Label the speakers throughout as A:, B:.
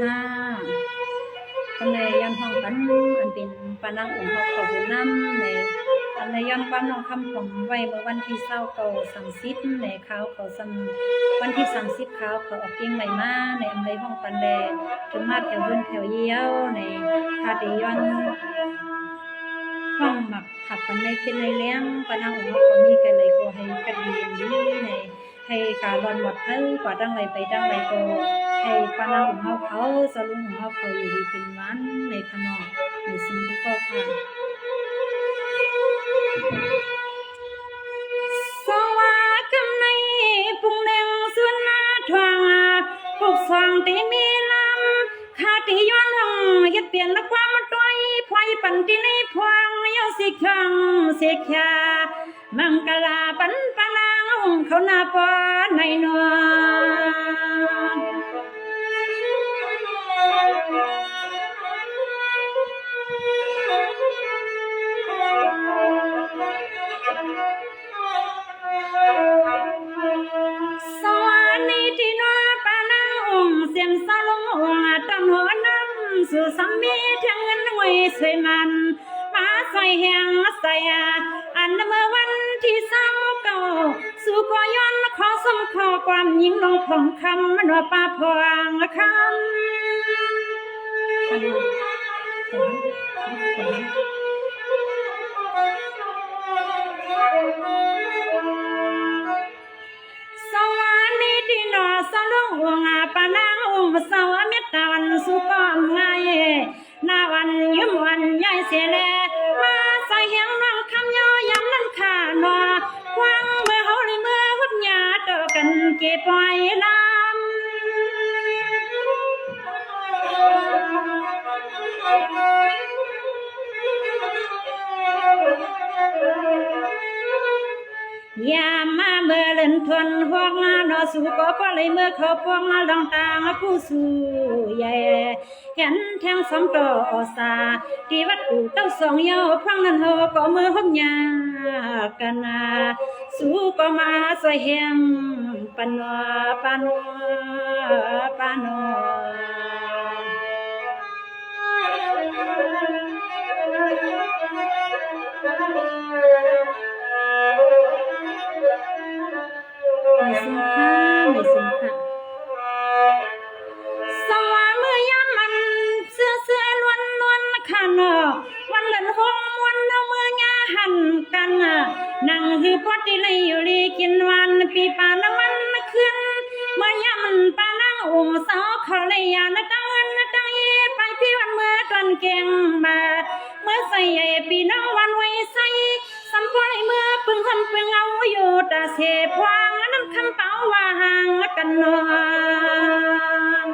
A: ค่ะปันในย้อนห้องกันอันเป็นปานางองค์เขาบุญน้ำในอันในย้อนความน้องคำผมไว้เมื่อวันที่29 30ในเขาวันที่30เขาออกเก่งใหม่มาในอำเภอห้องปันแดจนมาแถวเพื่อนแถวเยี่ยวในคาเดย้อนห้องหมักผักปันในเพ็นในเลี้ยงปานางองค์เขามีกันเลยก็ให้กันดีในให้การรอนหมดเพิ่กว่าดังไรไปดังไรก็ให้ปานางของเขาสรุงของเขาอยู่ดีเป็นวันในขนมในสิ่งที่ก็ค่ะสวัสดีในปุ่งแดงส่วนหน้าทวงปกสองตีมีลำขาตีย้อนห้องยัดเปลี่ยนละความมันต้อยพวยปั่นที่ในพวงเยาสิขังเสียขมังกลาปันปานางเขาหน้าปอในนวลสวัสดีที่นวลปานางเสียงสลงตำหัวน้ำสู่สามีเทียงเงินไว้สวยมันมาใส่แหงใส่อันเมื่อวันที่29สู่ก็ย้อนขอสมขอความยิ่งลงของคำมันว่าป้าพองคำสวัสดีที่นอสลงปานางสาวเมตตาวันสุกอมง่ายนาวันยิ้มวันใหญ่เสียแลมาใส่เหียงนั่งคำย่อยำนั่นขาหนอควางเมื่อเขาเลยเมื่อหุบหยาต่อกันเก็บไว้ลยามมาเมื่อเล่นทนหวงนอสู่ก็พอเลยเมื่อเขาพวงลองตางผู้สู่ใหญ่เห็นแทงสมต่อสาที่วัดกูเต้าสองเยาพังนั้นเฮาก็เมื่อหบยากันสู่ก็มาสวยแหงปานปานปานไม่สิค่ะไม่สิค่ะสว่าเมื่อยามมันเสื้อล้วนขันวันเล่นห้องมวนเอาเมื่อยาหันกันนั่งคือพอดีเลยอยู่ลีกินวันปีป่าละมันขึ้นเมื่อยามมันป่านั่งสาวเขาเลยยาตั้งตั้งเย่ไปพี่วันเมื่อกันเก่งมาเมื่อใส่ใหญ่ปีน้องวันไว้ใส่สำพอยเมื่อปึงคำปึงเอาอยู่ตาเสพวางนั้นคำเป้าว่าห่างกันนอน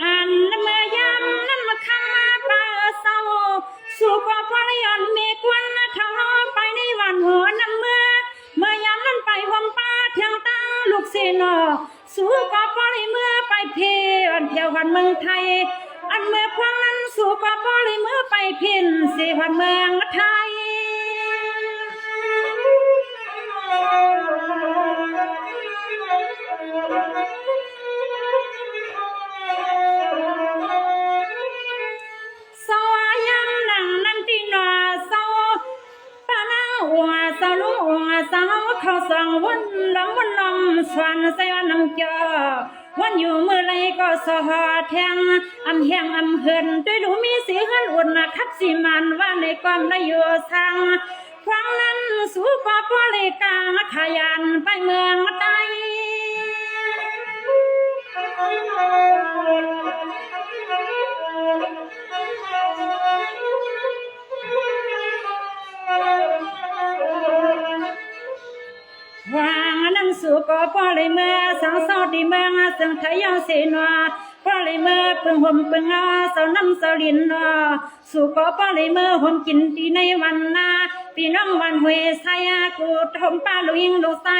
A: อันเมื่อยามนั้นมาคำมาป่าเศร้าสู่ก็พลยันเมฆวันทางน้อไปในวันหัวน้ำเมื่อยามนั้นไปห่มป้าเทียงตั้งลูกเสนอสู่ก็พอเลยเมื่อไปเพียนเที่ยววันเมืองไทยอันเมื่อพวงนั้นสู่ก็พอเลยเมื่อไปเพียนสิวันเมืองไทยสวายามนั่งนั่นที่นอเศร้าปานาสาวลุสาวเขาส่องวนลมสวนใส่วันน้ำเจ้าวันอยู่เมื่อไรก็สอแทงอำแหงอำเหินด้วยดูมีสีหันอุ่นคับสีมันว่าในความได้อยู่สังครั้งนั้นสู่ปอเลยกาขยันไปเมืองใต้วางนั้นสู่ก็พอเลยเมื่อสังเศร้าดีเมืองสังไทยยังเสนอพอเลยเมื่อปึงห่มปึงเสาน้ำเสาลินสู่ก็พอเลยเมื่อห่มกินดีในวันนาพี่น้องวันหวยใส่กูห่มป้าลุยงลูกใส่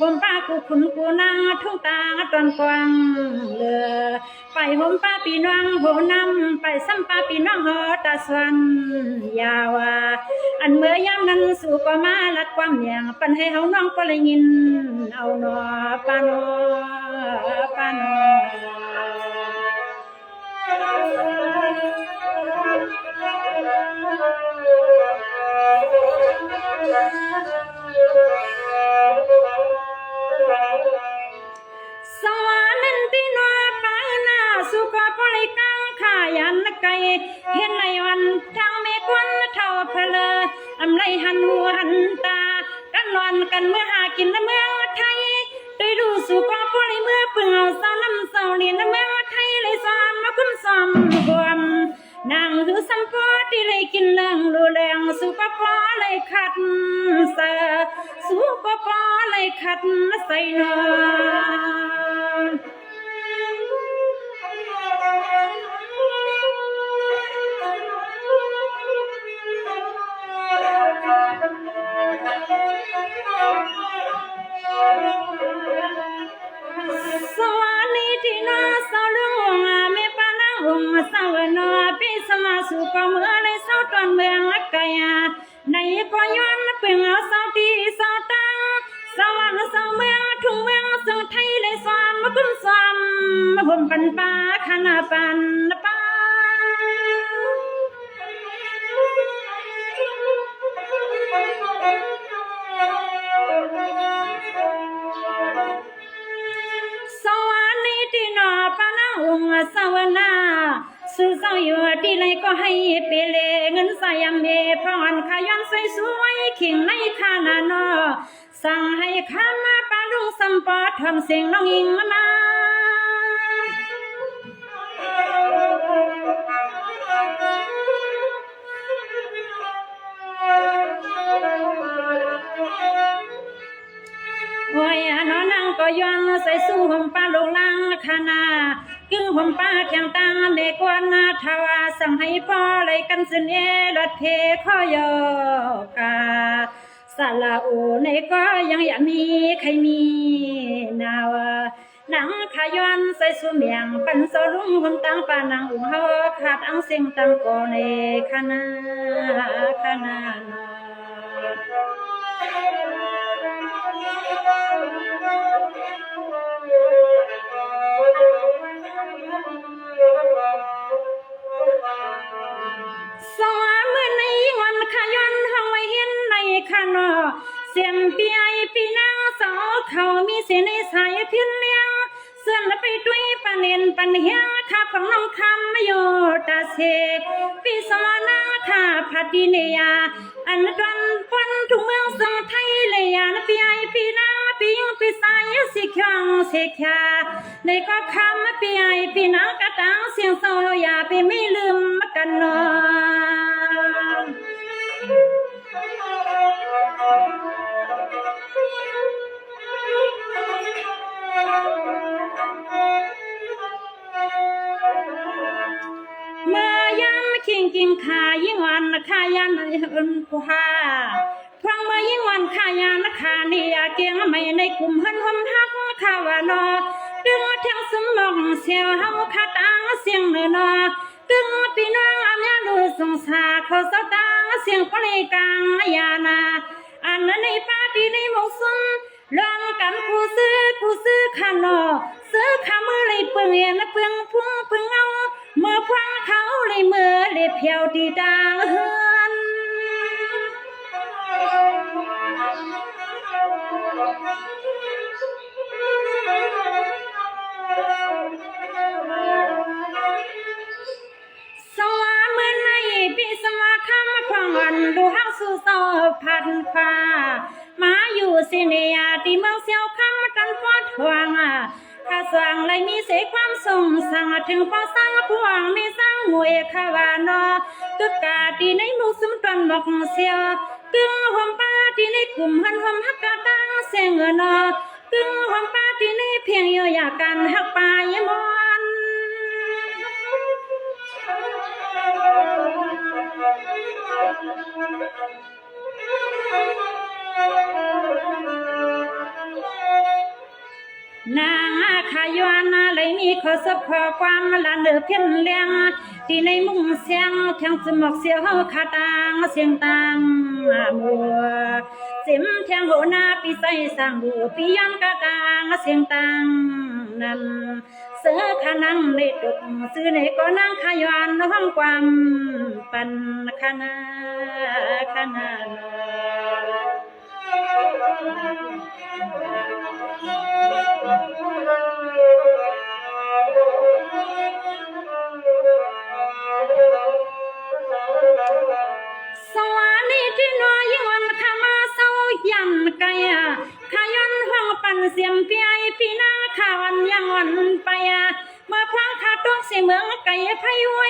A: ห่มป้ากูขุนกูนางทุ่งตาตอนกวางเลือไป ห่มป้าพี่น้องโหนำไปซ้ำป้าพี่น้องหอตาสวนยาวอันเมื่อยามนั้นสู่ก็มาลัดความเมียงปันให้เฮาน้องก็เลยยินเอาหนอปานอปานอสวรรค์ที่นัวปานาสุขปริกังขายันไกเห็นในวันทางเมฆวันเท่าเพลออำไรหันหัวหันตากันนอนกันเมื่อหากินเมืองไทยได้ดูสุขปริเมื่อเปื่อเศร้าน้ำเศร้าเรียนเมืองไทยเลยซ้อมมาคุ้มซ้อมรวมนางคือสัมปอที่เลยกินเรื่องรูแรงสุขปอเลยขัดเสือสุขปอเลยขัดใส่นอสวรรค์นี้ที่น่าเศร้าลุงแม่ป้านางหงเศร้าเนอพี่สมาสุขเมื่อเลยเศร้าตอนเมืองไกลในก็ย้อนเปึงเอาเศร้าที่เศร้าตังสวรรค์เศร้าเมืองทุ่งเมืองเศร้าไทยเลยซ้อมมาคุ้มซ้อมมาห่มปันป้าขนาปันป้าสวรรค์นี้ที่นอปานาองค์สวนาสู่เศร้าอยู่ที่ไรก็ให้เปเลเงินสายเมพรอนขยันสวยๆขิงในขานานอสั่งให้ข้ามาปาลุงสัมปอทำเสียงน้องยิงมาโอ้ยน้องนางก็ย้อนใส่สู้ห่มป้าลงลังขนากึ่งห่มป้าเทียงตังเมกวนนาทวาสั่งให้พ่อเลยกันสินเอรถเพข้อยกาสาลาอูในก็ยังอย่ามีใครมีนาวหนังขย้อนใส่สู้เมียงปันโซลุงห่มตังป้านางอุ้งเฮาขาดอังเสียงตังก็ในขนาสวาเมื่อในวันขย้อนห้องไว้เห็นในขานอเสียงปีไอปีนางสอเขามีเสียในสายเพียนเลี้ยงเสื่อนไปด้วยปันเอ็นปันเฮียข้าของน้องคำไม่โยตาเสปีสวานาข้าพัดดีเนียอันดันปันทุกเมืองสังไทยเลยนปีไอปีนางปียิงปีสายสิเขียงเสกยาในก็คำปีไอปีนางกระตังเสียงโซยาไปไม่ลืมกันนเมื่อยามกิงขายิ่งวันขายันอุ่นผู้หาฟังเมื่อยิ่งวันขายันขาเนียเกียงไม่ในกลุ่มหันหอมฮักขาวานอดึงเทียงสมองเสียวเฮาขาตังเสียงเนอดึงพี่น้องอาเมียดูสงสาเขาเศร้าตังเสียงปลีกังยานาอันในปาที่ในหมู่ซุนลองกันผู้ซื้อขานอซื้อขามือเลยเปึงเอ็นเปึงพุ่งเปึงเอาเมื่อพวงเขาเลยมือเลยเพียวดีดังเฮือนสวาเมื่อในปีสวาคำพองอันดูห้างสู่โซพันฟ้ามาอยู่สิเนียที่เมืองเซียวคำกันฟอดหวงข้าสั่งเลยมีเสกความทรงสั่งถึงพอสั่งพวงมีสั่งมวยขาวานอกึกกาที่ในมุกซึมตอนบอกเสียวกึ่งหอมป้าที่ในกลุ่มหันหอมฮักกะตังเสียงนอกึ่งหอมป้าที่ในเพียงอยู่อยากกันฮักปายมอนนางขายวนเลยมีค อสับขอความลานเดือเพี้ยนเลี้ยงที่ในมุงเสียงแทงสมอกเสียวขาตางเสียงตังมัวเสียมแทงโหนาปีใส่สร้างบัวปีย้อนกะตางเสียงตังนั่นเสือขานังในตุกซื้อในก็นั่งขยอนห้องความปันขนาสวานีที่น้อยวันขมาเศร้ายันไกะขยันห้องปันเสียมเปียพี่นาขาวันยังวันไปเมื่อพลังขาต้องเสียเมืองไก่ไพไว้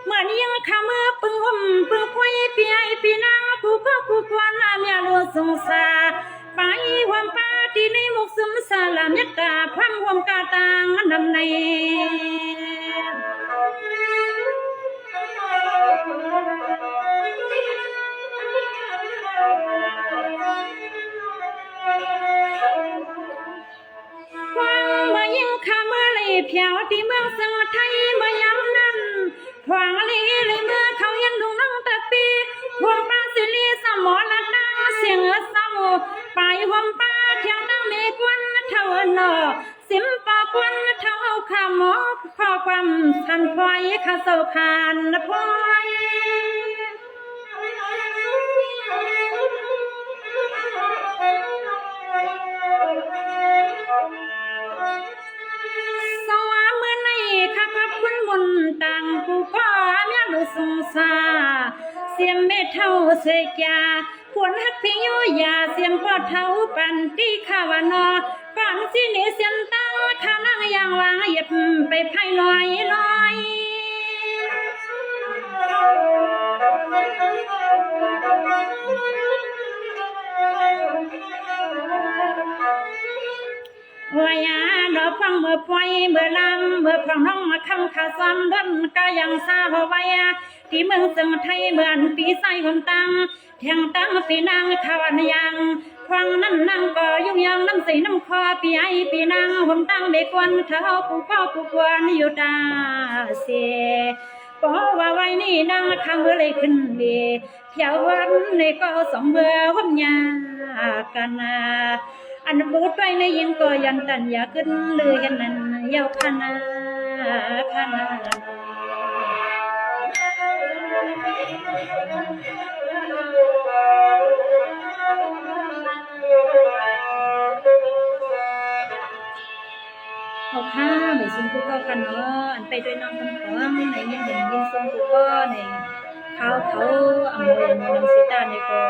A: เมื่อนี้ยังขามือปึงห่มปึงพวยพี่นางผู้ก็ผู้ควรเมียรัวสงสาไปความป้าที่ในมุกซึมสาลามยักตาพังความกาตางนำในเพียวที่เมืองสังไทยเมื่อยามนั้นพวงลีเลยเมื่อเขายังดุงน้องตะปีพวงป้าสิลีสมอละดังเสียงเศร้าไปหวมป้าเที่ยวตั้งเมกวนเท่าเนอสิมปากวนเท่าขามอขอความทันพลอยข้าเศร้าขานพลอยตังกูก็เมียดูสงสาเสียมเม็ดเท่าเสกยาผลหักพิยุยาเสียมพอเท่าปันตีข้าวานอก่อนสิเนเสียนตั้งข้านั่งยางวางเหยียบไปไพ่ลอยวายาดอกฟังเมื่อปล่อยเมื่อลำเมื่อฟังน้องมาคำขาซ้อนด้นก็ยังซาพอไว้ที่เมืองสังไทยเหมือนปีใส่ผมตังแทงตั้งปีนางขวันยังฟังนั่นนั่งก็ยุ่งยังน้ำใสน้ำคอปีนางผมตั้งเบกวนเท้าผู้พ่อผู้กวนอยู่ตาเสียก็ว่าไว้นี่นางข้างเมื่อไรขึ้นดีเที่ยววันในก็สองเมื่อผมยากันอันบูดไปในยิงก็ยันตันอยากขึ้นเลยกันนั้นยาวขนาเอาข้าไม่ซุ่มกูก็กันเนาะอันไปด้วยน้องคำของในยินเห็นยินซุ่มกูก็ในเขาอำนวยน้ำสีตาในก็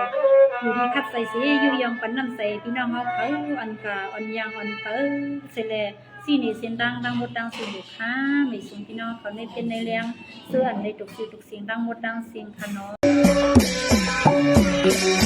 A: อยู่ที่คัดใส่สีอยู่ยังปันน้ำใส่พี่น้องเขาอันกาอันยางอันเปิ้ลเสร็จแล้วสีนี่เสียงดังหมดดังสูงอยู่ค่ะไม่ซุ่มพี่น้องเขาในเป็นในเลี้ยงเสื้ออันในตุกเสียงดังหมดดังเสียงค่ะเนาะ